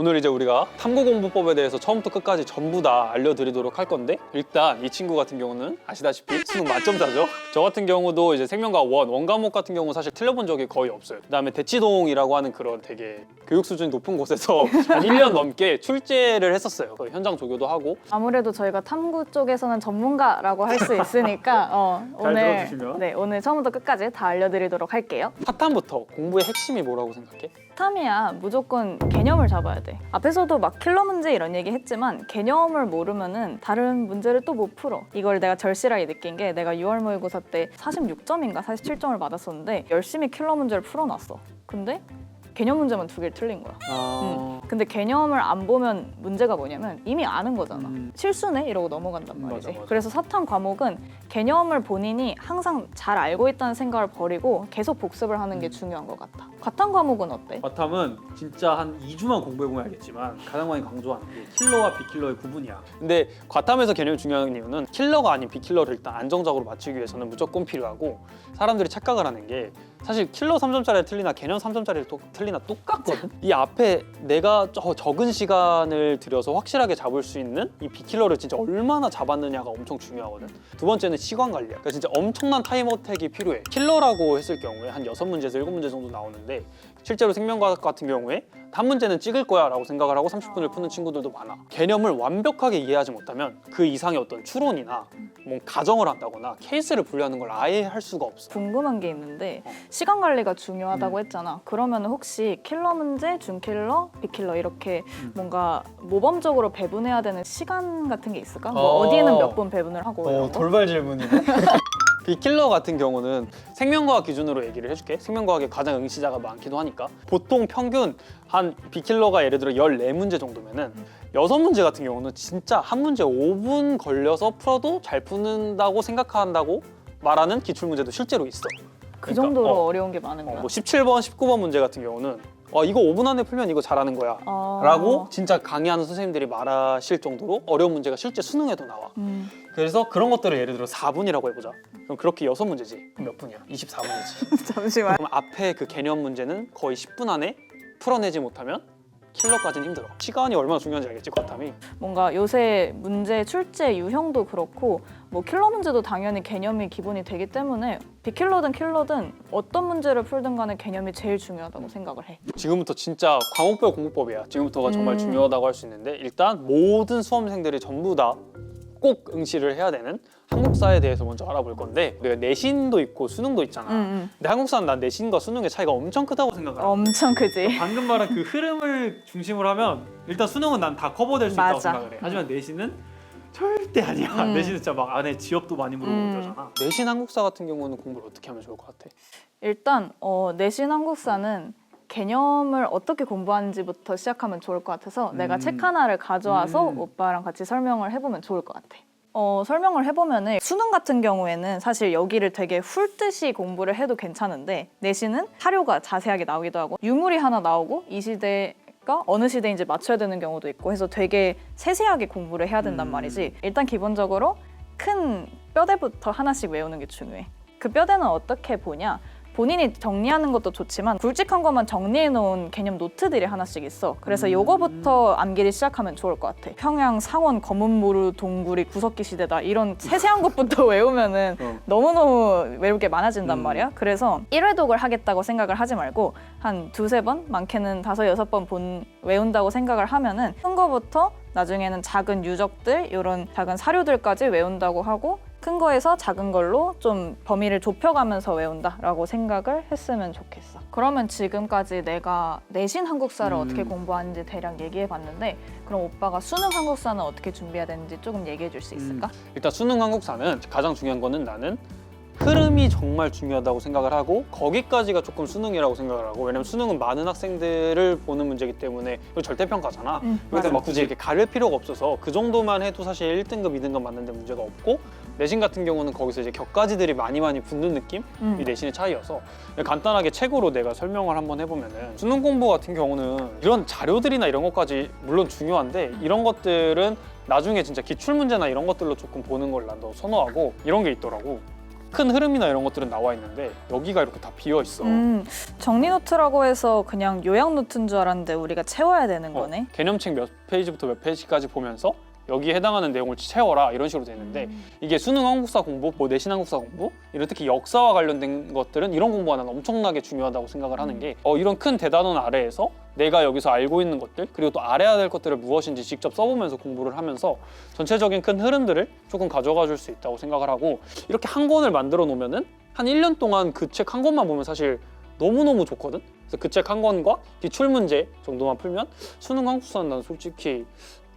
오늘 이제 우리가 탐구공부법에 대해서 처음부터 끝까지 전부 다 알려드리도록 할 건데, 일단 이 친구 같은 경우는 아시다시피 수능 만점자죠. 저 같은 경우도 이제 생명과학 원 과목 같은 경우 사실 틀려본 적이 거의 없어요. 그다음에 대치동이라고 하는 그런 되게 교육 수준이 높은 곳에서 한 1년 넘게 출제를 했었어요. 거의 현장 조교도 하고. 아무래도 저희가 탐구 쪽에서는 전문가라고 할 수 있으니까 잘 들어주시면. 네, 오늘 처음부터 끝까지 다 알려드리도록 할게요. 사탐부터 공부의 핵심이 뭐라고 생각해? 탐이야 무조건 개념을 잡아야 돼. 앞에서도 막 킬러 문제 이런 얘기 했지만 개념을 모르면은 다른 문제를 또 못 풀어. 이걸 내가 절실하게 느낀 게 내가 6월 모의고사 때 46점인가 47점을 받았었는데 열심히 킬러 문제를 풀어놨어. 근데 개념 문제만 2개를 틀린 거야. 근데 개념을 안 보면 문제가 뭐냐면 이미 아는 거잖아. 실수네? 이러고 넘어간단 말이지. 맞아. 그래서 사탐 과목은 개념을 본인이 항상 잘 알고 있다는 생각을 버리고 계속 복습을 하는 게 중요한 것 같아. 과탐 과목은 어때? 과탐은 진짜 한 2주만 공부해보면 알겠지만 가장 많이 강조하는 게 킬러와 비킬러의 구분이야. 근데 과탐에서 개념이 중요한 이유는 킬러가 아닌 비킬러를 일단 안정적으로 맞추기 위해서는 무조건 필요하고, 사람들이 착각을 하는 게 사실 킬러 3점짜리를 틀리나 개념 3점짜리를 틀리나 똑같거든? 이 앞에 내가 적은 시간을 들여서 확실하게 잡을 수 있는 이 비킬러를 진짜 얼마나 잡았느냐가 엄청 중요하거든. 두 번째는 시간 관리야. 그러니까 진짜 엄청난 타임 어택이 필요해. 킬러라고 했을 경우에 한 6문제에서 7문제 정도 나오는데, 실제로 생명과학 같은 경우에 한 문제는 찍을 거야 라고 생각을 하고 30분을 푸는 친구들도 많아. 개념을 완벽하게 이해하지 못하면 그 이상의 어떤 추론이나 뭐 가정을 한다거나 케이스를 분류하는 걸 아예 할 수가 없어. 궁금한 게 있는데 시간 관리가 중요하다고 했잖아. 그러면 혹시 킬러 문제, 중킬러, 비킬러 이렇게 뭔가 모범적으로 배분해야 되는 시간 같은 게 있을까? 뭐 어디에는 몇 분 배분을 하고 이런 거? 돌발 질문이네. 비킬러 같은 경우는 생명과학 기준으로 얘기를 해줄게. 생명과학에 가장 응시자가 많기도 하니까 보통 평균 한 비킬러가 예를 들어 14문제 정도면은 6문제 같은 경우는 진짜 한 문제 5분 걸려서 풀어도 잘 푸는다고 생각한다고 말하는 기출문제도 실제로 있어. 그 그러니까, 정도로 어려운 게 많은 거야? 뭐 17번, 19번 문제 같은 경우는 이거 5분 안에 풀면 이거 잘하는 거야 라고 진짜 강의하는 선생님들이 말하실 정도로 어려운 문제가 실제 수능에도 나와. 그래서 그런 것들을 예를 들어 4분이라고 해보자. 그럼 그렇게 6문제지. 그럼 몇 분이야? 24분이지. 잠시만. 그럼 앞에 그 개념 문제는 거의 10분 안에 풀어내지 못하면 킬러까지는 힘들어. 시간이 얼마나 중요한지 알겠지, 과탐이. 뭔가 요새 문제 출제 유형도 그렇고 뭐 킬러 문제도 당연히 개념이 기본이 되기 때문에 비킬러든 킬러든 어떤 문제를 풀든 간에 개념이 제일 중요하다고 생각을 해. 지금부터 진짜 과목별 공부법이야. 지금부터가 정말 중요하다고 할 수 있는데, 일단 모든 수험생들이 전부 다 꼭 응시를 해야 되는 한국사에 대해서 먼저 알아볼 건데, 우리가 내신도 있고 수능도 있잖아. 근데 한국사는 난 내신과 수능의 차이가 엄청 크다고 생각해. 엄청 크지. 방금 말한 그 흐름을 중심으로 하면 일단 수능은 난 다 커버될 수 있다고 맞아. 생각을 해. 하지만 내신은 절대 아니야. 내신은 진짜 막 안에 지역도 많이 물어보고 그러잖아. 내신 한국사 같은 경우는 공부를 어떻게 하면 좋을 것 같아? 일단 내신 한국사는 개념을 어떻게 공부하는지부터 시작하면 좋을 것 같아서 내가 책 하나를 가져와서 오빠랑 같이 설명을 해보면 좋을 것 같아. 설명을 해보면은 수능 같은 경우에는 사실 여기를 되게 훑듯이 공부를 해도 괜찮은데, 내신은 사료가 자세하게 나오기도 하고 유물이 하나 나오고 이 시대가 어느 시대인지 맞춰야 되는 경우도 있고 해서 되게 세세하게 공부를 해야 된단 말이지. 일단 기본적으로 큰 뼈대부터 하나씩 외우는 게 중요해. 그 뼈대는 어떻게 보냐? 본인이 정리하는 것도 좋지만 굵직한 것만 정리해 놓은 개념 노트들이 하나씩 있어. 그래서 요거부터 암기를 시작하면 좋을 것 같아. 평양, 상원, 검은무르, 동구리, 구석기 시대다 이런 세세한 것부터 외우면은 너무너무 외울 게 많아진단 말이야. 그래서 1회독을 하겠다고 생각을 하지 말고 한 2-3번, 많게는 5-6번 외운다고 생각을 하면은 큰 거부터 나중에는 작은 유적들, 이런 작은 사료들까지 외운다고 하고, 큰 거에서 작은 걸로 좀 범위를 좁혀가면서 외운다라고 생각을 했으면 좋겠어. 그러면 지금까지 내가 내신 한국사를 어떻게 공부하는지 대략 얘기해봤는데, 그럼 오빠가 수능 한국사는 어떻게 준비해야 되는지 조금 얘기해 줄 수 있을까? 일단 수능 한국사는 가장 중요한 거는 나는 흐름이 정말 중요하다고 생각을 하고, 거기까지가 조금 수능이라고 생각을 하고, 왜냐면 수능은 많은 학생들을 보는 문제이기 때문에 이거 절대평가잖아. 그래서 막 굳이 이렇게 가릴 필요가 없어서 그 정도만 해도 사실 1등급, 2등급 맞는데 문제가 없고, 내신 같은 경우는 거기서 이제 격가지들이 많이 붙는 느낌? 이 내신의 차이여서 간단하게 책으로 내가 설명을 한번 해보면은, 수능 공부 같은 경우는 이런 자료들이나 이런 것까지 물론 중요한데, 이런 것들은 나중에 진짜 기출문제나 이런 것들로 조금 보는 걸 난 더 선호하고, 이런 게 있더라고. 큰 흐름이나 이런 것들은 나와 있는데 여기가 이렇게 다 비어 있어. 정리 노트라고 해서 그냥 요약 노트인 줄 알았는데 우리가 채워야 되는 거네. 개념책 몇 페이지부터 몇 페이지까지 보면서 여기에 해당하는 내용을 채워라 이런 식으로 돼 있는데 이게 수능 한국사 공부, 뭐 내신 한국사 공부 이런 특히 역사와 관련된 것들은 이런 공부가 난 엄청나게 중요하다고 생각을 하는 게 이런 큰 대단원 아래에서 내가 여기서 알고 있는 것들 그리고 또 알아야 될 것들을 무엇인지 직접 써보면서 공부를 하면서 전체적인 큰 흐름들을 조금 가져가 줄 수 있다고 생각을 하고 이렇게 한 권을 만들어 놓으면은 한 1년 동안 그 책 한 권만 보면 사실 너무너무 좋거든. 그래서 그 책 한 권과 기출 문제 정도만 풀면 수능 한국사는 난 솔직히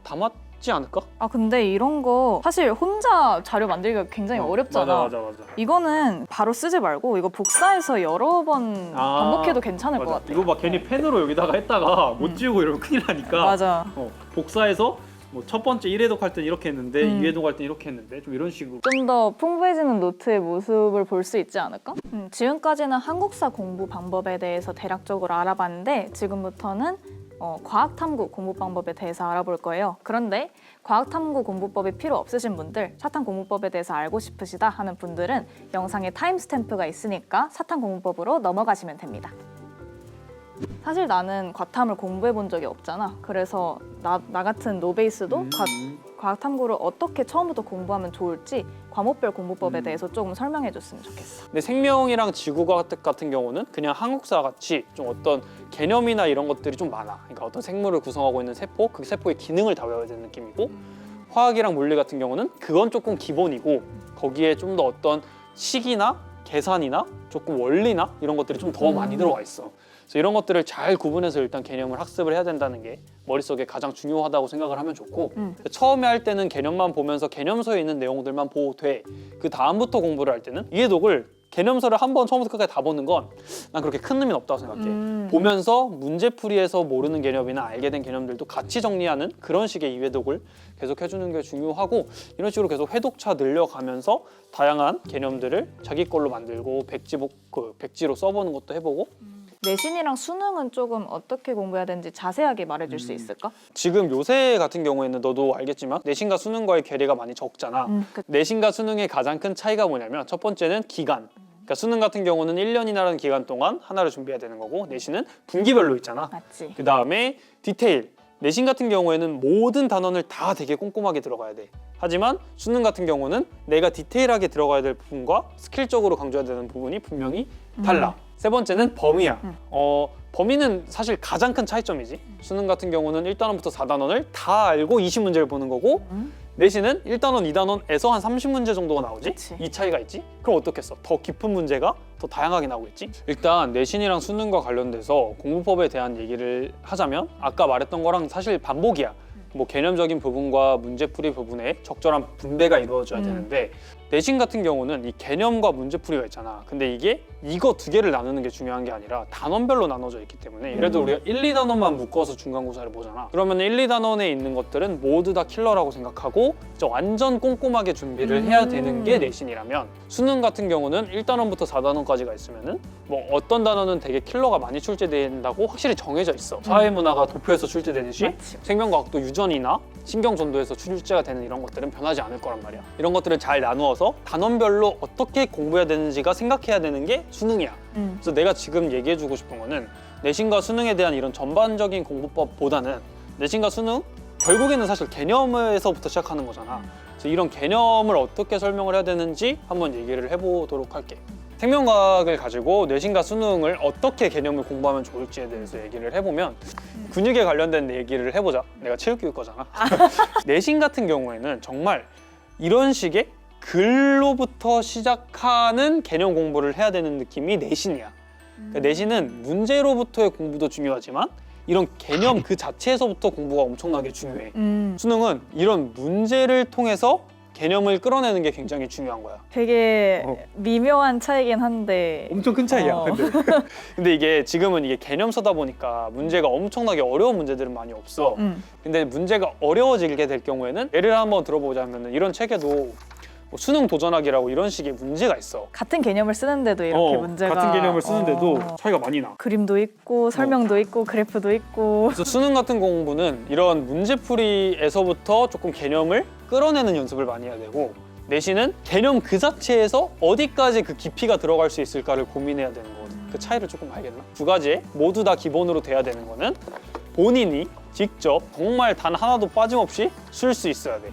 다 맞지 않을까? 아 근데 이런 거 사실 혼자 자료 만들기가 굉장히 어렵잖아. 맞아. 이거는 바로 쓰지 말고 이거 복사해서 여러 번 반복해도 괜찮을 것 같아. 이거 막 괜히 펜으로 여기다가 했다가 못 지우고 이러면 큰일 나니까. 맞아. 복사해서 뭐 첫 번째 1회독 할 땐 이렇게 했는데 2회독 할 땐 이렇게 했는데 좀 이런 식으로. 좀 더 풍부해지는 노트의 모습을 볼 수 있지 않을까? 지금까지는 한국사 공부 방법에 대해서 대략적으로 알아봤는데 지금부터는 과학탐구 공부 방법에 대해서 알아볼 거예요. 그런데 과학탐구 공부법이 필요 없으신 분들, 사탐 공부법에 대해서 알고 싶으시다 하는 분들은 영상에 타임스탬프가 있으니까 사탐 공부법으로 넘어가시면 됩니다. 사실 나는 과탐을 공부해 본 적이 없잖아. 그래서 나 같은 노베이스도 과학탐구를 어떻게 처음부터 공부하면 좋을지 과목별 공부법에 대해서 조금 설명해 줬으면 좋겠어. 근데 생명이랑 지구과학 같은 경우는 그냥 한국사 같이 좀 어떤 개념이나 이런 것들이 좀 많아. 그러니까 어떤 생물을 구성하고 있는 세포, 그 세포의 기능을 다 외워야 되는 느낌이고 화학이랑 물리 같은 경우는 그건 조금 기본이고 거기에 좀 더 어떤 식이나 계산이나 조금 원리나 이런 것들이 좀 더 많이 들어가 있어. 그래서 이런 것들을 잘 구분해서 일단 개념을 학습을 해야 된다는 게 머릿속에 가장 중요하다고 생각을 하면 좋고 처음에 할 때는 개념만 보면서 개념서에 있는 내용들만 보고 돼. 그 다음부터 공부를 할 때는 이해독을 개념서를 한번 처음부터 끝까지 다 보는 건 난 그렇게 큰 의미는 없다고 생각해. 보면서 문제풀이에서 모르는 개념이나 알게 된 개념들도 같이 정리하는 그런 식의 이해독을 계속 해주는 게 중요하고 이런 식으로 계속 회독차 늘려가면서 다양한 개념들을 자기 걸로 만들고 백지로 써보는 것도 해보고 내신이랑 수능은 조금 어떻게 공부해야 되는지 자세하게 말해줄 수 있을까? 지금 요새 같은 경우에는 너도 알겠지만 내신과 수능과의 괴리가 많이 적잖아. 내신과 수능의 가장 큰 차이가 뭐냐면 첫 번째는 기간. 그러니까 수능 같은 경우는 1년이라는 기간 동안 하나를 준비해야 되는 거고 내신은 분기별로 있잖아. 맞지. 그 다음에 디테일. 내신 같은 경우에는 모든 단원을 다 되게 꼼꼼하게 들어가야 돼. 하지만 수능 같은 경우는 내가 디테일하게 들어가야 될 부분과 스킬적으로 강조해야 되는 부분이 분명히 달라. 세 번째는 범위야. 범위는 사실 가장 큰 차이점이지. 수능 같은 경우는 1단원부터 4단원을 다 알고 20문제를 보는 거고 내신은 1단원, 2단원에서 한 30문제 정도가 나오지? 그치. 이 차이가 있지? 그럼 어떻겠어? 더 깊은 문제가 더 다양하게 나오겠지? 일단 내신이랑 수능과 관련돼서 공부법에 대한 얘기를 하자면 아까 말했던 거랑 사실 반복이야. 뭐 개념적인 부분과 문제풀이 부분에 적절한 분배가 이루어져야 되는데 내신 같은 경우는 이 개념과 문제풀이가 있잖아. 근데 이게 이거 두 개를 나누는 게 중요한 게 아니라 단원별로 나눠져 있기 때문에 예를 들어 우리가 1, 2단원만 묶어서 중간고사를 보잖아. 그러면 1, 2단원에 있는 것들은 모두 다 킬러라고 생각하고 진짜 완전 꼼꼼하게 준비를 해야 되는 게 내신이라면 수능 같은 경우는 1단원부터 4단원까지가 있으면은 뭐 어떤 단원은 되게 킬러가 많이 출제된다고 확실히 정해져 있어. 사회문화가 도표에서 출제되듯이 맞지. 생명과학도 유전이나 신경전도에서 출제가 되는 이런 것들은 변하지 않을 거란 말이야. 이런 것들을 잘 나누어서 단원별로 어떻게 공부해야 되는지가 생각해야 되는 게 수능이야. 그래서 내가 지금 얘기해주고 싶은 거는 내신과 수능에 대한 이런 전반적인 공부법보다는 내신과 수능 결국에는 사실 개념에서부터 시작하는 거잖아. 그래서 이런 개념을 어떻게 설명을 해야 되는지 한번 얘기를 해보도록 할게. 생명과학을 가지고 내신과 수능을 어떻게 개념을 공부하면 좋을지에 대해서 얘기를 해보면 근육에 관련된 얘기를 해보자. 내가 체육교육과잖아. 내신 같은 경우에는 정말 이런 식의 글로부터 시작하는 개념 공부를 해야 되는 느낌이 내신이야. 그러니까 내신은 문제로부터의 공부도 중요하지만 이런 개념 그 자체에서부터 공부가 엄청나게 중요해. 수능은 이런 문제를 통해서 개념을 끌어내는 게 굉장히 중요한 거야. 되게 미묘한 차이긴 한데 엄청 큰 차이야. 근데 이게 지금은 이게 개념서다 보니까 문제가 엄청나게 어려운 문제들은 많이 없어. 근데 문제가 어려워지게 될 경우에는 예를 한번 들어보자면 이런 책에도 뭐 수능 도전하기라고 이런 식의 문제가 있어. 같은 개념을 쓰는데도 이렇게 문제가 같은 개념을 쓰는데도 차이가 많이 나. 그림도 있고 설명도 있고 그래프도 있고 그래서 수능 같은 공부는 이런 문제풀이에서부터 조금 개념을 끌어내는 연습을 많이 해야 되고 내신은 개념 그 자체에서 어디까지 그 깊이가 들어갈 수 있을까를 고민해야 되는 거거든. 그 차이를 조금 알겠나? 두 가지에 모두 다 기본으로 돼야 되는 거는 본인이 직접 정말 단 하나도 빠짐없이 쓸 수 있어야 돼.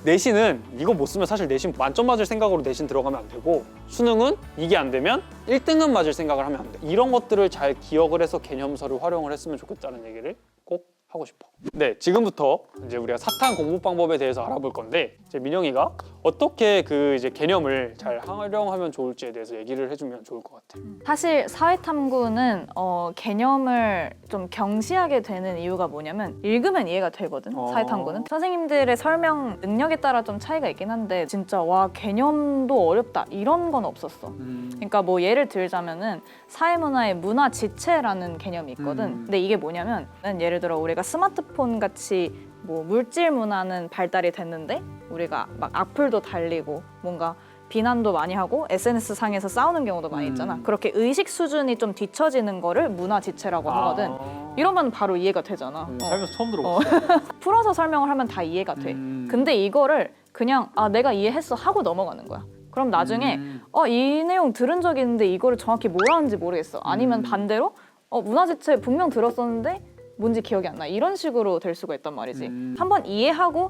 내신은 이거 못 쓰면 사실 내신 만점 맞을 생각으로 내신 들어가면 안 되고, 수능은 이게 안 되면 1등은 맞을 생각을 하면 안 돼. 이런 것들을 잘 기억을 해서 개념서를 활용을 했으면 좋겠다는 얘기를 꼭 하고 싶어. 네, 지금부터 이제 우리가 사탐 공부 방법에 대해서 알아볼 건데, 이제 민영이가 어떻게 그 이제 개념을 잘 활용하면 좋을지에 대해서 얘기를 해주면 좋을 것 같아. 사실 사회탐구는 개념을 좀 경시하게 되는 이유가 뭐냐면 읽으면 이해가 되거든. 사회탐구는 선생님들의 설명 능력에 따라 좀 차이가 있긴 한데 진짜 와 개념도 어렵다 이런 건 없었어. 그러니까 뭐 예를 들자면은 사회문화의 문화지체라는 개념이 있거든. 근데 이게 뭐냐면 예를 들어 우리가 스마트폰 같이 뭐 물질 문화는 발달이 됐는데 우리가 막 악플도 달리고 뭔가 비난도 많이 하고 SNS 상에서 싸우는 경우도 많이 있잖아. 그렇게 의식 수준이 좀 뒤처지는 거를 문화지체라고 하거든. 이러면 바로 이해가 되잖아. 살면서 처음 들어봤어. 풀어서 설명을 하면 다 이해가 돼. 근데 이거를 그냥 내가 이해했어 하고 넘어가는 거야. 그럼 나중에 이 내용 들은 적이 있는데 이거를 정확히 뭐라는지 모르겠어. 아니면 반대로 문화지체 분명 들었었는데 뭔지 기억이 안 나. 이런 식으로 될 수가 있단 말이지. 한번 이해하고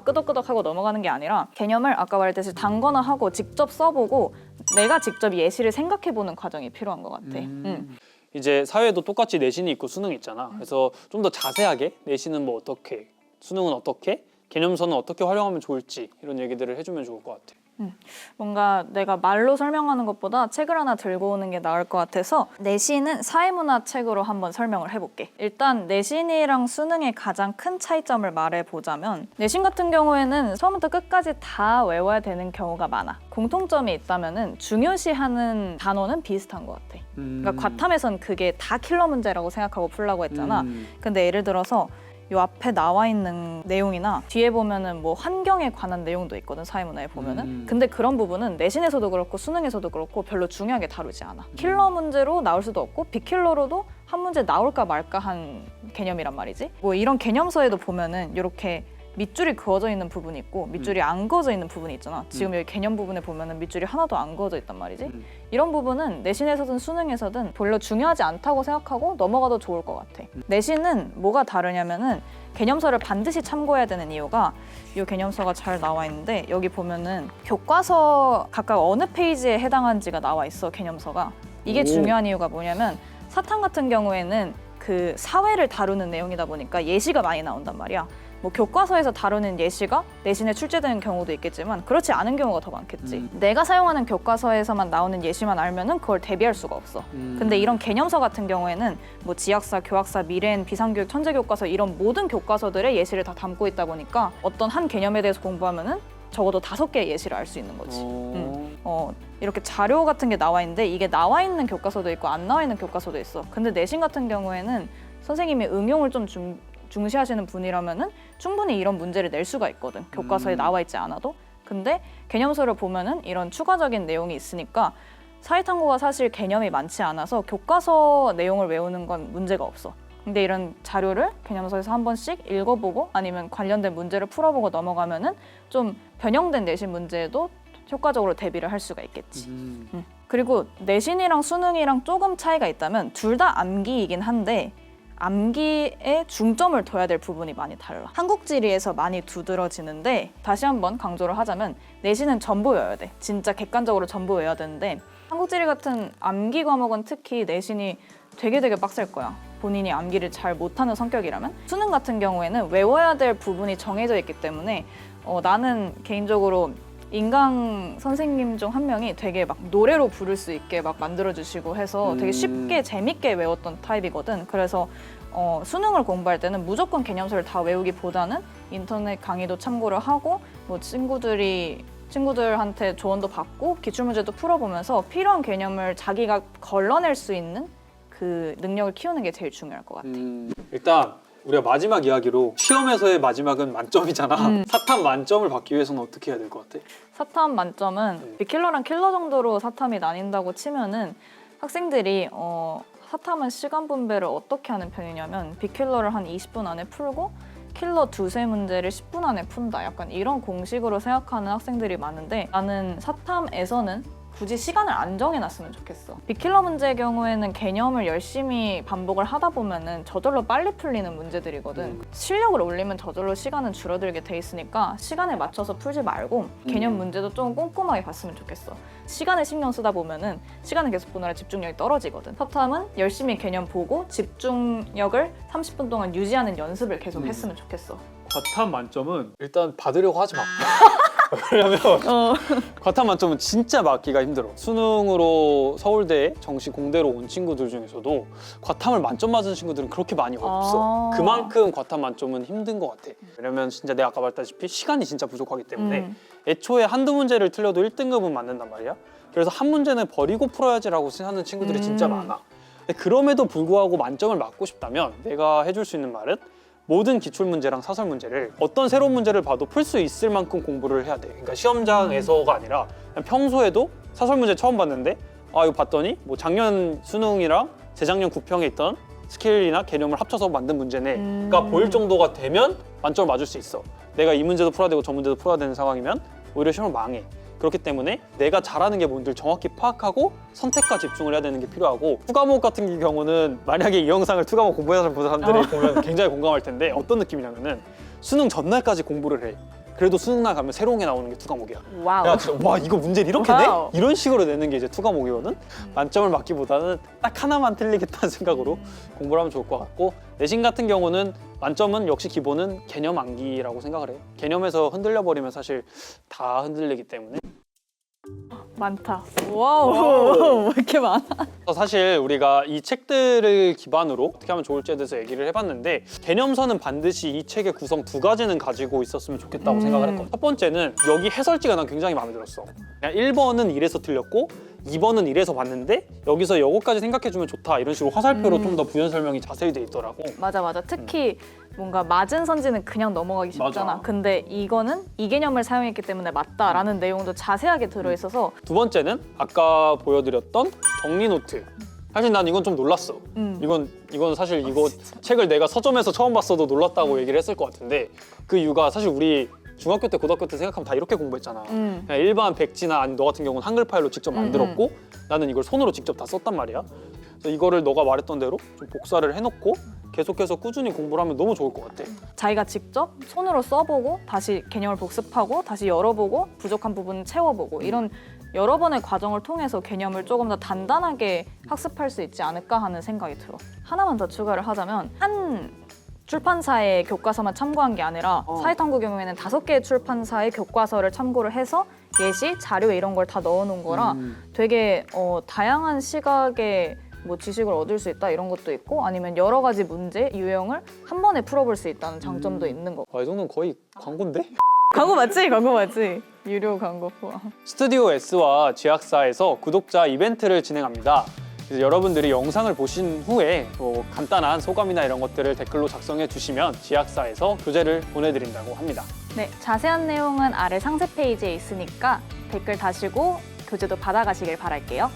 끄덕끄덕하고 넘어가는 게 아니라 개념을 아까 말했듯이 단권화하고 직접 써보고 내가 직접 예시를 생각해보는 과정이 필요한 것 같아. 이제 사회도 똑같이 내신이 있고 수능이 있잖아. 그래서 좀 더 자세하게 내신은 뭐 어떻게, 수능은 어떻게, 개념서는 어떻게 활용하면 좋을지 이런 얘기들을 해주면 좋을 것 같아. 뭔가 내가 말로 설명하는 것보다 책을 하나 들고 오는 게 나을 것 같아서 내신은 사회문화 책으로 한번 설명을 해볼게. 일단 내신이랑 수능의 가장 큰 차이점을 말해보자면 내신 같은 경우에는 처음부터 끝까지 다 외워야 되는 경우가 많아. 공통점이 있다면은 중요시하는 단어는 비슷한 것 같아. 그러니까 과탐에선 그게 다 킬러 문제라고 생각하고 풀라고 했잖아. 근데 예를 들어서 요 앞에 나와 있는 내용이나 뒤에 보면은 뭐 환경에 관한 내용도 있거든, 사회문화에 보면은. 근데 그런 부분은 내신에서도 그렇고 수능에서도 그렇고 별로 중요하게 다루지 않아. 킬러 문제로 나올 수도 없고 비킬러로도 한 문제 나올까 말까 한 개념이란 말이지. 뭐 이런 개념서에도 보면은 이렇게 밑줄이 그어져 있는 부분이 있고 밑줄이 안 그어져 있는 부분이 있잖아. 지금 여기 개념 부분에 보면은 밑줄이 하나도 안 그어져 있단 말이지. 이런 부분은 내신에서든 수능에서든 별로 중요하지 않다고 생각하고 넘어가도 좋을 것 같아. 내신은 뭐가 다르냐면은 개념서를 반드시 참고해야 되는 이유가 이 개념서가 잘 나와 있는데 여기 보면은 교과서 각각 어느 페이지에 해당하는지가 나와 있어, 개념서가. 이게 중요한 이유가 뭐냐면 사탐 같은 경우에는 그 사회를 다루는 내용이다 보니까 예시가 많이 나온단 말이야. 뭐 교과서에서 다루는 예시가 내신에 출제되는 경우도 있겠지만 그렇지 않은 경우가 더 많겠지. 내가 사용하는 교과서에서만 나오는 예시만 알면은 그걸 대비할 수가 없어. 근데 이런 개념서 같은 경우에는 뭐 지학사, 교학사, 미래엔, 비상교육, 천재교과서 이런 모든 교과서들의 예시를 다 담고 있다 보니까 어떤 한 개념에 대해서 공부하면은 적어도 5개의 예시를 알 수 있는 거지. 이렇게 자료 같은 게 나와 있는데 이게 나와 있는 교과서도 있고 안 나와 있는 교과서도 있어. 근데 내신 같은 경우에는 선생님이 응용을 좀 중시하시는 분이라면은 충분히 이런 문제를 낼 수가 있거든. 교과서에 나와 있지 않아도. 근데 개념서를 보면은 이런 추가적인 내용이 있으니까 사회탐구가 사실 개념이 많지 않아서 교과서 내용을 외우는 건 문제가 없어. 근데 이런 자료를 개념서에서 한 번씩 읽어보고 아니면 관련된 문제를 풀어보고 넘어가면은 좀 변형된 내신 문제에도 효과적으로 대비를 할 수가 있겠지. 그리고 내신이랑 수능이랑 조금 차이가 있다면 둘 다 암기이긴 한데 암기에 중점을 둬야 될 부분이 많이 달라. 한국지리에서 많이 두드러지는데 다시 한번 강조를 하자면 내신은 전부 외워야 돼. 진짜 객관적으로 전부 외워야 되는데 한국지리 같은 암기 과목은 특히 내신이 되게 빡셀 거야. 본인이 암기를 잘 못하는 성격이라면. 수능 같은 경우에는 외워야 될 부분이 정해져 있기 때문에 나는 개인적으로 인강 선생님 중 한 명이 되게 막 노래로 부를 수 있게 막 만들어주시고 해서 되게 쉽게 재밌게 외웠던 타입이거든. 그래서 수능을 공부할 때는 무조건 개념서를 다 외우기보다는 인터넷 강의도 참고를 하고 뭐 친구들한테 조언도 받고 기출문제도 풀어보면서 필요한 개념을 자기가 걸러낼 수 있는 그 능력을 키우는 게 제일 중요할 것 같아. 일단 우리가 마지막 이야기로 시험에서의 마지막은 만점이잖아. 사탐 만점을 받기 위해서는 어떻게 해야 될 것 같아? 사탐 만점은 비킬러랑 킬러 정도로 사탐이 나뉜다고 치면은 학생들이 사탐은 시간 분배를 어떻게 하는 편이냐면 비킬러를 한 20분 안에 풀고 킬러 두세 문제를 10분 안에 푼다. 약간 이런 공식으로 생각하는 학생들이 많은데 나는 사탐에서는 굳이 시간을 안 정해놨으면 좋겠어. 빅킬러 문제의 경우에는 개념을 열심히 반복을 하다 보면은 저절로 빨리 풀리는 문제들이거든. 실력을 올리면 저절로 시간은 줄어들게 돼 있으니까 시간에 맞춰서 풀지 말고 개념 문제도 좀 꼼꼼하게 봤으면 좋겠어. 시간을 신경 쓰다 보면은 시간을 계속 보느라 집중력이 떨어지거든. 사탐은 열심히 개념 보고 집중력을 30분 동안 유지하는 연습을 계속 했으면 좋겠어. 과탐 만점은 일단 받으려고 하지 마. 왜냐면 과탐 만점은 진짜 맞기가 힘들어. 수능으로 서울대 정시 공대로 온 친구들 중에서도 과탐을 만점 맞은 친구들은 그렇게 많이 없어. 그만큼 과탐 만점은 힘든 것 같아. 왜냐면 진짜 내가 아까 말했다시피 시간이 진짜 부족하기 때문에 애초에 한두 문제를 틀려도 1등급은 맞는단 말이야. 그래서 한 문제는 버리고 풀어야지라고 하는 친구들이 진짜 많아. 근데 그럼에도 불구하고 만점을 맞고 싶다면 내가 해줄 수 있는 말은 모든 기출문제랑 사설 문제를 어떤 새로운 문제를 봐도 풀 수 있을 만큼 공부를 해야 돼. 그러니까 시험장에서가 아니라 그냥 평소에도 사설 문제 처음 봤는데 이거 봤더니 뭐 작년 수능이랑 재작년 구평에 있던 스킬이나 개념을 합쳐서 만든 문제네가 보일 정도가 되면 만점을 맞을 수 있어. 내가 이 문제도 풀어야 되고 저 문제도 풀어야 되는 상황이면 오히려 시험을 망해. 그렇기 때문에 내가 잘하는 게 뭔지를 정확히 파악하고 선택과 집중을 해야 되는 게 필요하고 투과목 같은 경우는 만약에 이 영상을 투과목 공부해서 보는 사람들이 보면 굉장히 공감할 텐데 어떤 느낌이냐면은 수능 전날까지 공부를 해. 그래도 수능날 가면 새로운 게 나오는 게 투과목이야. 와우. 야, 진짜 와 이거 문제를 이렇게 내? 와우. 이런 식으로 내는 게 이제 투과목이거든. 만점을 맞기보다는 딱 하나만 틀리겠다는 생각으로 공부를 하면 좋을 것 같고 내신 같은 경우는 만점은 역시 기본은 개념 암기라고 생각을 해. 개념에서 흔들려 버리면 사실 다 흔들리기 때문에. 많다. 와우. 왜 이렇게 많아? 사실 우리가 이 책들을 기반으로 어떻게 하면 좋을지에 대해서 얘기를 해봤는데 개념서는 반드시 이 책의 구성 두 가지는 가지고 있었으면 좋겠다고 생각을 했거든. 첫 번째는 여기 해설지가 난 굉장히 마음에 들었어. 그냥 1번은 이래서 틀렸고 2번은 이래서 봤는데 여기서 이것까지 생각해주면 좋다 이런 식으로 화살표로 좀 더 부연 설명이 자세히 돼 있더라고. 맞아. 특히 뭔가 맞은 선지는 그냥 넘어가기 쉽잖아. 맞아. 근데 이거는 이 개념을 사용했기 때문에 맞다라는 내용도 자세하게 들어있어서 두 번째는 아까 보여드렸던 정리 노트. 사실 난 이건 좀 놀랐어. 이건 사실 이거 책을 내가 서점에서 처음 봤어도 놀랐다고 얘기를 했을 것 같은데 그 이유가 사실 우리 중학교 때 고등학교 때 생각하면 다 이렇게 공부했잖아. 그냥 일반 백지나 아니 너 같은 경우는 한글 파일로 직접 만들었고 나는 이걸 손으로 직접 다 썼단 말이야. 그래서 이거를 너가 말했던 대로 좀 복사를 해놓고 계속해서 꾸준히 공부를 하면 너무 좋을 것 같아. 자기가 직접 손으로 써보고 다시 개념을 복습하고 다시 열어보고 부족한 부분 채워보고 이런 여러 번의 과정을 통해서 개념을 조금 더 단단하게 학습할 수 있지 않을까 하는 생각이 들어. 하나만 더 추가를 하자면 한 출판사의 교과서만 참고한 게 아니라 사회탐구 경우에는 5개의 출판사의 교과서를 참고를 해서 예시, 자료 이런 걸 다 넣어놓은 거라 되게 다양한 시각의 뭐 지식을 얻을 수 있다 이런 것도 있고 아니면 여러 가지 문제, 유형을 한 번에 풀어볼 수 있다는 장점도 있는 거. 이 정도는 거의 광고인데? 광고 맞지? 광고 맞지? 유료 광고 포함. 스튜디오 S와 지학사에서 구독자 이벤트를 진행합니다. 그래서 여러분들이 영상을 보신 후에 간단한 소감이나 이런 것들을 댓글로 작성해 주시면 지학사에서 교재를 보내드린다고 합니다. 네, 자세한 내용은 아래 상세 페이지에 있으니까 댓글 다시고 교재도 받아가시길 바랄게요.